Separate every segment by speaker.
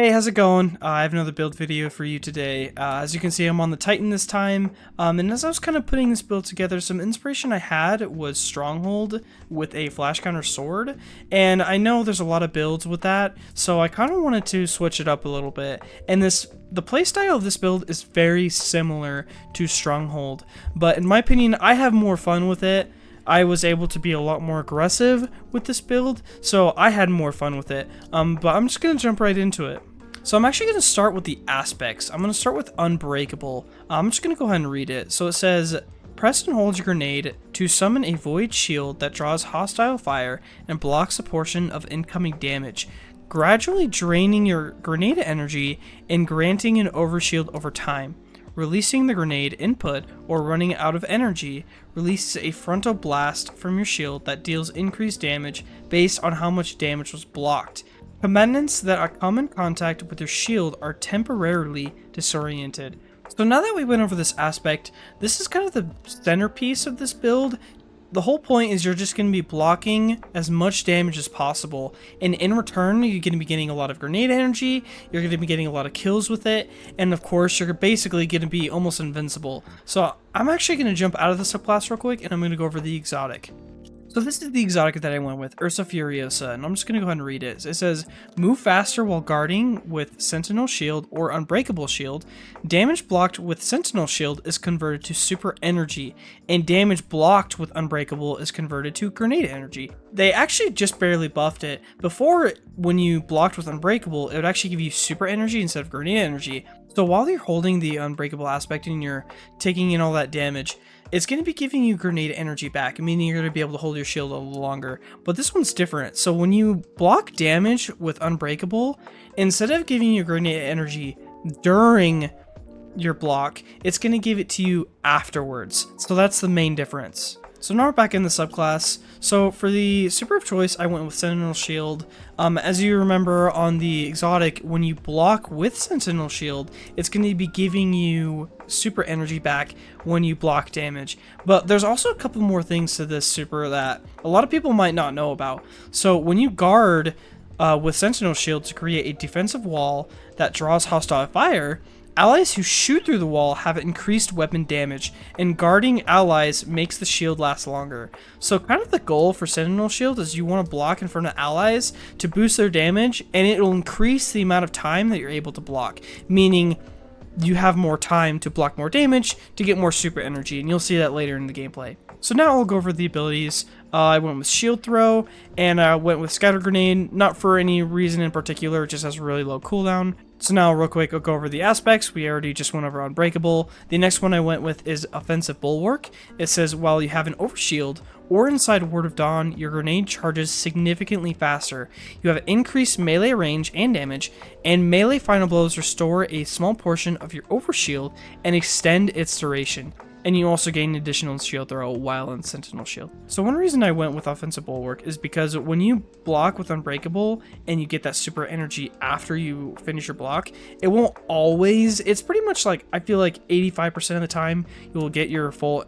Speaker 1: Hey, how's it going? I have another build video for you today. As you can see, I'm on the Titan this time, and as I was kind of putting this build together, some inspiration I had was Stronghold with a flash counter sword, and I know there's a lot of builds with that, so I kind of wanted to switch it up a little bit, and the playstyle of this build is very similar to Stronghold, but in my opinion, I have more fun with it. I was able to be a lot more aggressive with this build, so I had more fun with it, but I'm just going to jump right into it. So I'm actually going to start with the aspects. I'm going to start with Unbreakable. I'm just going to go ahead and read it. So it says, press and hold your grenade to summon a void shield that draws hostile fire and blocks a portion of incoming damage, gradually draining your grenade energy and granting an overshield over time. Releasing the grenade input or running out of energy releases a frontal blast from your shield that deals increased damage based on how much damage was blocked. Components that come in contact with your shield are temporarily disoriented. So now that we went over this aspect, this is kind of the centerpiece of this build. The whole point is you're just going to be blocking as much damage as possible, and in return you're going to be getting a lot of grenade energy, you're going to be getting a lot of kills with it, and of course you're basically going to be almost invincible. So I'm actually going to jump out of the subclass real quick and I'm going to go over the exotic. So this is the exotic that I went with, Ursa Furiosa, and I'm just going to go ahead and read it. It says, move faster while guarding with Sentinel Shield or Unbreakable Shield. Damage blocked with Sentinel Shield is converted to Super Energy, and damage blocked with Unbreakable is converted to Grenade Energy. They actually just barely buffed it. Before, when you blocked with Unbreakable, it would actually give you Super Energy instead of Grenade Energy. So while you're holding the Unbreakable aspect and you're taking in all that damage, it's going to be giving you grenade energy back, meaning you're going to be able to hold your shield a little longer. But this one's different. So when you block damage with Unbreakable, instead of giving you grenade energy during your block, it's going to give it to you afterwards. So that's the main difference. So now we're back in the subclass. So for the super of choice, I went with Sentinel Shield. As you remember on the exotic, when you block with Sentinel Shield, it's going to be giving you super energy back when you block damage. But there's also a couple more things to this super that a lot of people might not know about. So when you guard with Sentinel Shield to create a defensive wall that draws hostile fire, allies who shoot through the wall have increased weapon damage, and guarding allies makes the shield last longer. So kind of the goal for Sentinel Shield is you want to block in front of allies to boost their damage, and it will increase the amount of time that you're able to block, meaning you have more time to block more damage to get more super energy, and you'll see that later in the gameplay. So now I'll go over the abilities. I went with Shield Throw, and I went with Scatter Grenade, not for any reason in particular, it just has a really low cooldown. So now real quick, I'll go over the aspects. We already just went over Unbreakable. The next one I went with is Offensive Bulwark. It says while you have an overshield or inside Word of Dawn, your grenade charges significantly faster. You have increased melee range and damage, and melee final blows restore a small portion of your overshield and extend its duration. And you also gain additional shield throw while in Sentinel Shield. So one reason I went with Offensive Bulwark is because when you block with Unbreakable and you get that super energy after you finish your block, it won't always, it's pretty much like, I feel like 85% of the time you will get your full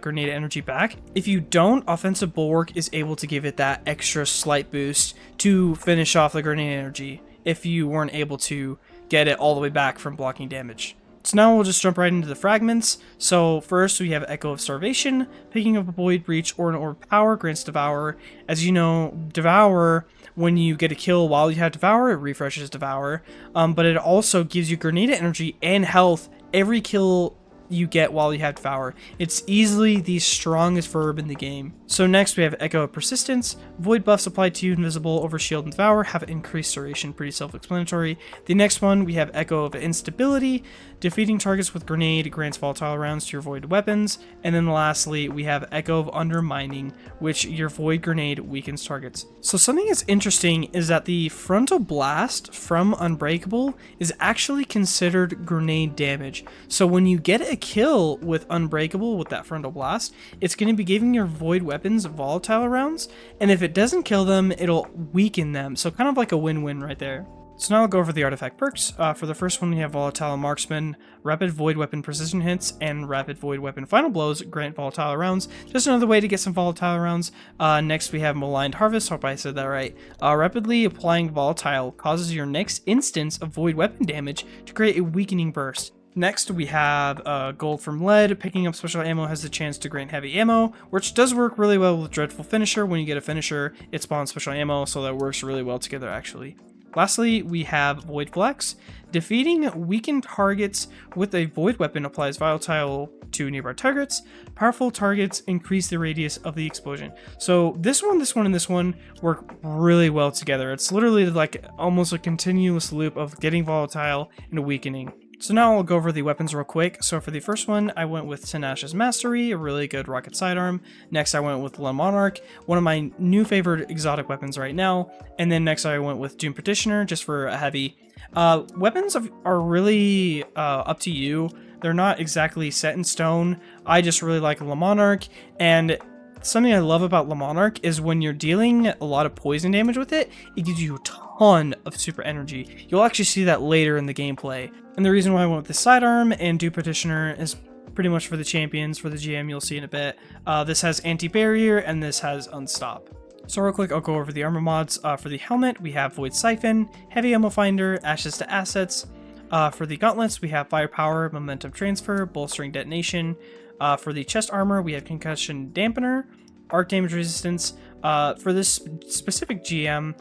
Speaker 1: grenade energy back. If you don't, Offensive Bulwark is able to give it that extra slight boost to finish off the grenade energy if you weren't able to get it all the way back from blocking damage. So now we'll just jump right into the fragments. So first we have Echo of Starvation. Picking up a Void Breach or an Orb of Power grants Devour. As you know, Devour, when you get a kill while you have Devour, it refreshes Devour. But it also gives you grenade energy and health every kill you get while you have Devour. It's easily the strongest verb in the game. So next we have Echo of Persistence. Void buffs applied to you, invisible, over shield, and Devour have increased duration, pretty self-explanatory. The next one we have Echo of Instability. Defeating targets with grenade grants volatile rounds to your void weapons. And then lastly we have Echo of Undermining, which your void grenade weakens targets. So something that's interesting is that the frontal blast from Unbreakable is actually considered grenade damage. So when you get a kill with Unbreakable with that frontal blast, it's going to be giving your void weapons volatile rounds, and if it doesn't kill them, it'll weaken them. So kind of like a win-win right there. So now I'll go over the artifact perks. For the first one, we have Volatile Marksman, Rapid Void Weapon Precision Hits, and Rapid Void Weapon Final Blows grant volatile rounds. Just another way to get some volatile rounds. Next, we have Maligned Harvest. Hope I said that right. Rapidly applying volatile causes your next instance of void weapon damage to create a weakening burst. Next, we have Gold from Lead. Picking up special ammo has the chance to grant heavy ammo, which does work really well with Dreadful Finisher. When you get a finisher, it spawns special ammo, so that works really well together, actually. Lastly, we have Void Flex. Defeating weakened targets with a void weapon applies volatile to nearby targets. Powerful targets increase the radius of the explosion. So this one, and this one work really well together. It's literally like almost a continuous loop of getting volatile and weakening. So now I'll go over the weapons real quick. So for the first one, I went with Tinashe's Mastery, a really good rocket sidearm. Next, I went with Le Monarch, one of my new favorite exotic weapons right now. And then next, I went with Doom Petitioner, just for a heavy. Weapons are really up to you. They're not exactly set in stone. I just really like Le Monarch, and something I love about Le Monarch is when you're dealing a lot of poison damage with it, it gives you a ton of super energy. You'll actually see that later in the gameplay. And the reason why I went with the sidearm and Doom Petitioner is pretty much for the champions. For the GM, you'll see in a bit. This has Anti-Barrier and this has Unstop. So real quick, I'll go over the armor mods. For the helmet, we have Void Siphon, Heavy Ammo Finder, Ashes to Assets. For the gauntlets, we have Firepower, Momentum Transfer, Bolstering Detonation. For the chest armor, we have Concussion Dampener, Arc Damage Resistance. For this specific GM,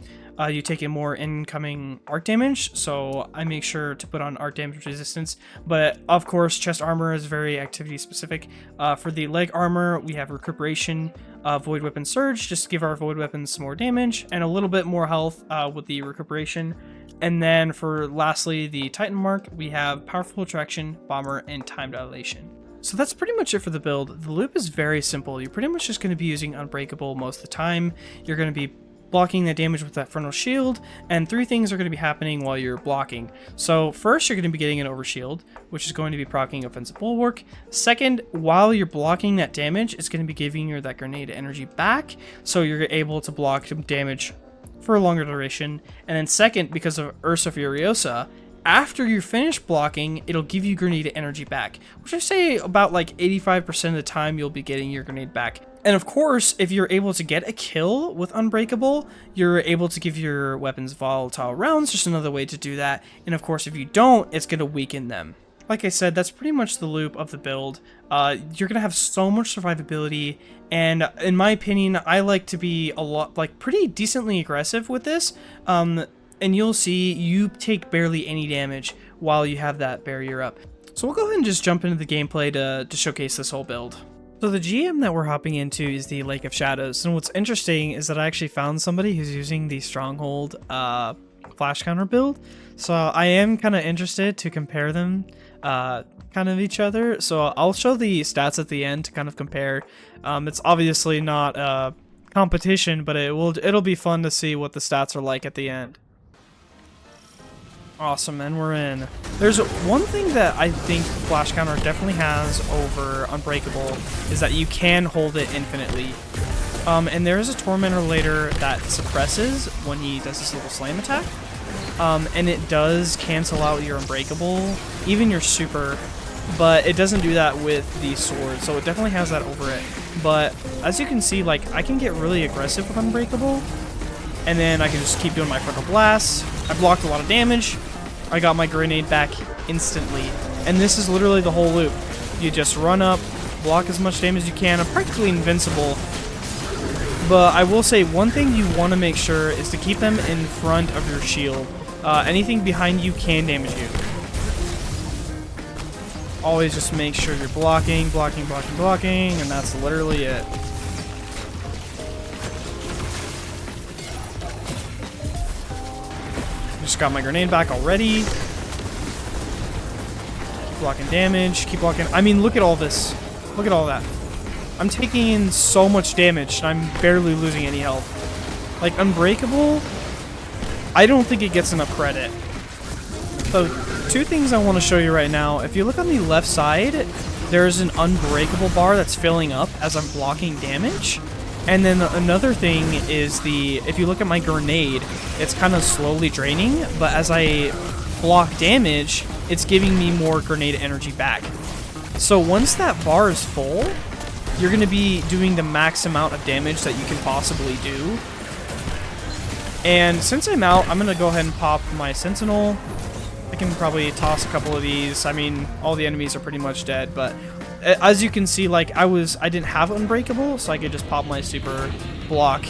Speaker 1: you take in more incoming arc damage, so I make sure to put on arc damage resistance. But of course, chest armor is very activity specific. For the leg armor, we have Recuperation, Void Weapon Surge, just to give our void weapons some more damage, and a little bit more health with the Recuperation. And then for lastly, the Titan Mark, we have Powerful Attraction, Bomber, and Time Dilation. So that's pretty much it for the build. The loop is very simple. You're pretty much just going to be using Unbreakable most of the time. You're going to be blocking that damage with that frontal shield, and three things are going to be happening while you're blocking. So first, you're going to be getting an overshield, which is going to be proccing offensive bulwark. Second, while you're blocking that damage, it's going to be giving you that grenade energy back, so you're able to block damage for a longer duration. And then second, because of Ursa Furiosa, after you're finished blocking, it'll give you grenade energy back, which I say about like 85% of the time you'll be getting your grenade back. And of course, if you're able to get a kill with Unbreakable, you're able to give your weapons volatile rounds, just another way to do that. And of course, if you don't, it's going to weaken them. Like I said, that's pretty much the loop of the build. You're going to have so much survivability, and in my opinion, I like to be a lot, like pretty decently aggressive with this. And you'll see you take barely any damage while you have that barrier up. So we'll go ahead and just jump into the gameplay to showcase this whole build. So the GM that we're hopping into is the Lake of Shadows, and what's interesting is that I actually found somebody who's using the Stronghold flash counter build, so I am kind of interested to compare them kind of each other. So I'll show the stats at the end to kind of compare. It's obviously not a competition, but it'll be fun to see what the stats are like at the end. Awesome, and we're in. There's one thing that I think Flash Counter definitely has over Unbreakable is that you can hold it infinitely. And there is a Tormentor later that suppresses when he does this little slam attack. And it does cancel out your Unbreakable, even your super, but it doesn't do that with the sword, so it definitely has that over it. But as you can see, like, I can get really aggressive with Unbreakable, and then I can just keep doing my frontal blasts. I blocked a lot of damage. I got my grenade back instantly. And this is literally the whole loop. You just run up, block as much damage as you can. I'm practically invincible. But I will say one thing you want to make sure is to keep them in front of your shield. Anything behind you can damage you. Always just make sure you're blocking, and that's literally it. Just got my grenade back already. Keep blocking damage, keep blocking. I mean, look at all this. Look at all that. I'm taking in so much damage, and I'm barely losing any health. Like, Unbreakable, I don't think it gets enough credit. So, two things I want to show you right now. If you look on the left side, there's an Unbreakable bar that's filling up as I'm blocking damage. And then another thing is if you look at my grenade, it's kind of slowly draining, but as I block damage, it's giving me more grenade energy back. So once that bar is full, you're going to be doing the max amount of damage that you can possibly do. And since I'm out, I'm going to go ahead and pop my Sentinel. I can probably toss a couple of these. I mean, all the enemies are pretty much dead, but as you can see, like, I didn't have Unbreakable, so I could just pop my super block,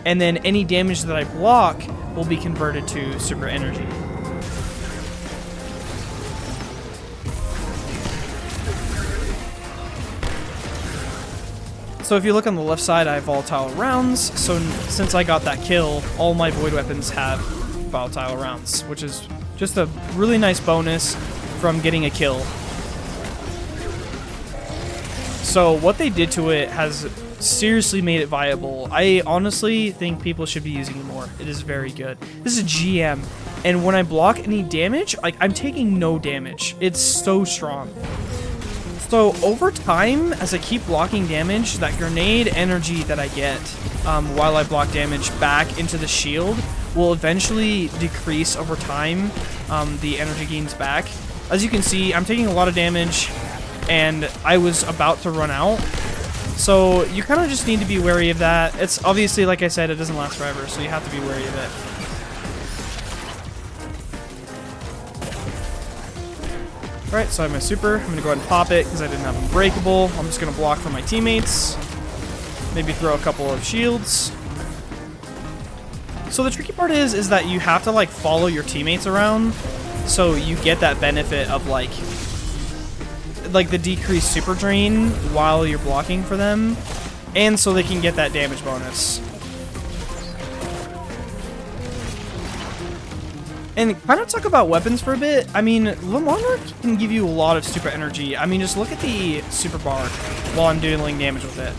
Speaker 1: and then any damage that I block will be converted to super energy. So if you look on the left side, I have volatile rounds. So since I got that kill, all my void weapons have volatile rounds, which is just a really nice bonus from getting a kill. So what they did to it has seriously made it viable. I honestly think people should be using it more. It is very good. This is GM, and when I block any damage, like, I'm taking no damage. It's so strong. So over time, as I keep blocking damage, that grenade energy that I get while I block damage back into the shield will eventually decrease over time, the energy gains back. As you can see, I'm taking a lot of damage, and I was about to run out. So you kind of just need to be wary of that. It's obviously, like I said, it doesn't last forever, so you have to be wary of it. Alright, so I have my super. I'm going to go ahead and pop it because I didn't have Unbreakable. I'm just going to block for my teammates. Maybe throw a couple of shields. So the tricky part is that you have to, like, follow your teammates around so you get that benefit of, like the decreased super drain while you're blocking for them, and so they can get that damage bonus. And kind of talk about weapons for a bit. I mean, Le Monarch can give you a lot of super energy. I mean, just look at the super bar while I'm dealing damage with it.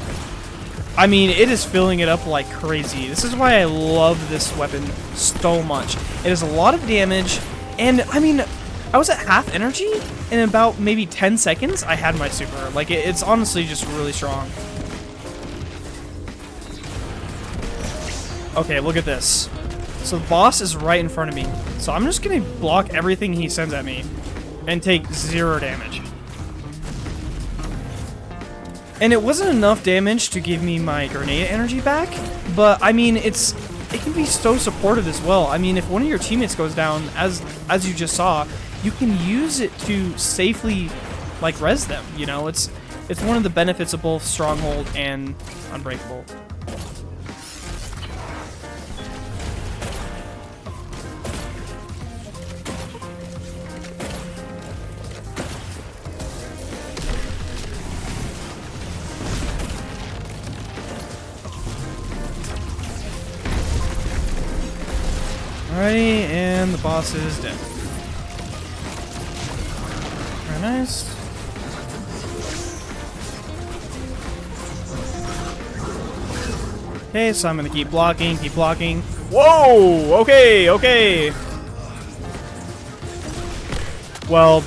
Speaker 1: I mean, it is filling it up like crazy. This is why I love this weapon so much. It has a lot of damage, and I mean, I was at half energy, and in about maybe 10 seconds, I had my super. Like, it's honestly just really strong. Okay, look at this. So the boss is right in front of me. So I'm just gonna block everything he sends at me and take 0 damage. And it wasn't enough damage to give me my grenade energy back, but I mean, it can be so supportive as well. I mean, if one of your teammates goes down, as you just saw, you can use it to safely, like, res them, you know? It's one of the benefits of both Stronghold and Unbreakable. Alrighty, and the boss is dead. Very nice. Okay, so I'm gonna keep blocking, keep blocking. Whoa! Okay, okay! Well,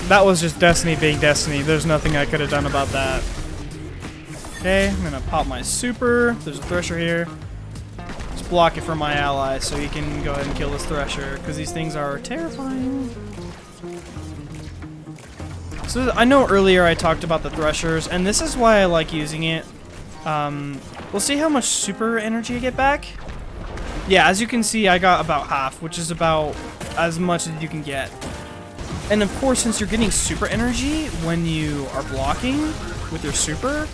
Speaker 1: that was just Destiny being Destiny. There's nothing I could have done about that. Okay, I'm gonna pop my super. There's a Thresher here. Just block it for my ally so he can go ahead and kill this Thresher, because these things are terrifying. So I know earlier I talked about the Threshers, and this is why I like using it. We'll see how much super energy I get back. Yeah, as you can see, I got about half, which is about as much as you can get. And of course, since you're getting super energy when you are blocking with your super,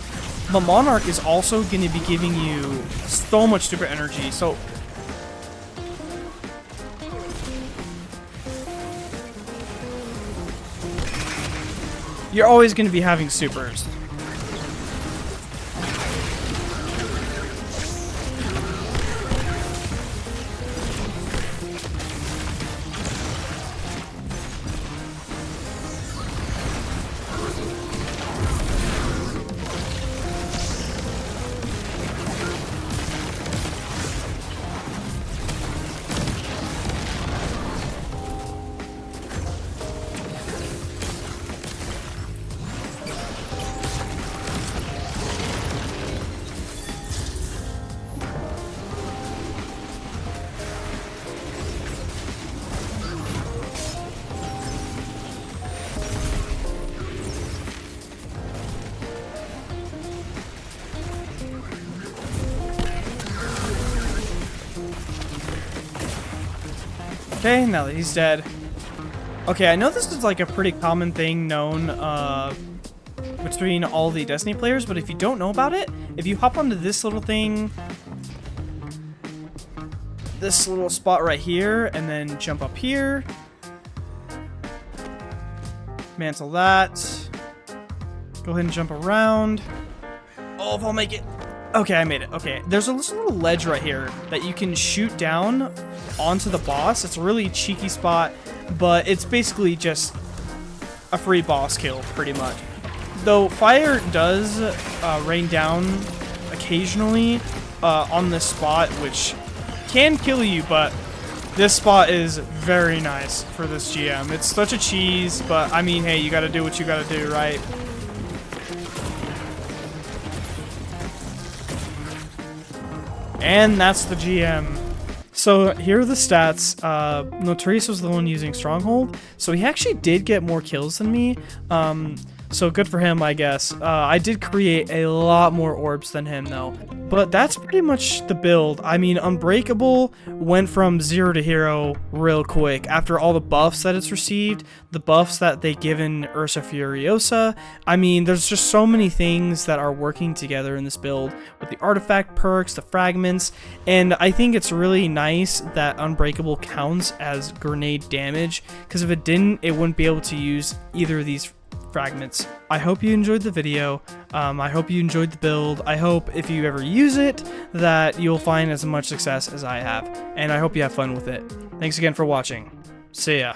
Speaker 1: the Monarch is also going to be giving you so much super energy. So you're always going to be having supers. Okay, now that he's dead. Okay, I know this is like a pretty common thing known between all the Destiny players, but if you don't know about it, if you hop onto this little thing, this little spot right here, and then jump up here, mantle that, go ahead and jump around. Oh, if I'll make it. Okay, I made it. Okay, there's a little ledge right here that you can shoot down onto the boss. It's a really cheeky spot, but it's basically just a free boss kill, pretty much. Though fire does rain down occasionally on this spot, which can kill you, but this spot is very nice for this GM. It's such a cheese, but I mean, hey, you gotta do what you gotta do, right? And that's the GM. So here are the stats. Notorious was the one using Stronghold, so he actually did get more kills than me. So good for him, I guess. I did create a lot more orbs than him, though. But that's pretty much the build. I mean, Unbreakable went from 0 to hero real quick after all the buffs that it's received, the buffs that they given Ursa Furiosa. I mean, there's just so many things that are working together in this build with the artifact perks, the fragments, and I think it's really nice that Unbreakable counts as grenade damage, because if it didn't, it wouldn't be able to use either of these fragments. I hope you enjoyed the video. I hope you enjoyed the build. I hope if you ever use it that you'll find as much success as I have, and I hope you have fun with it. Thanks again for watching. See ya.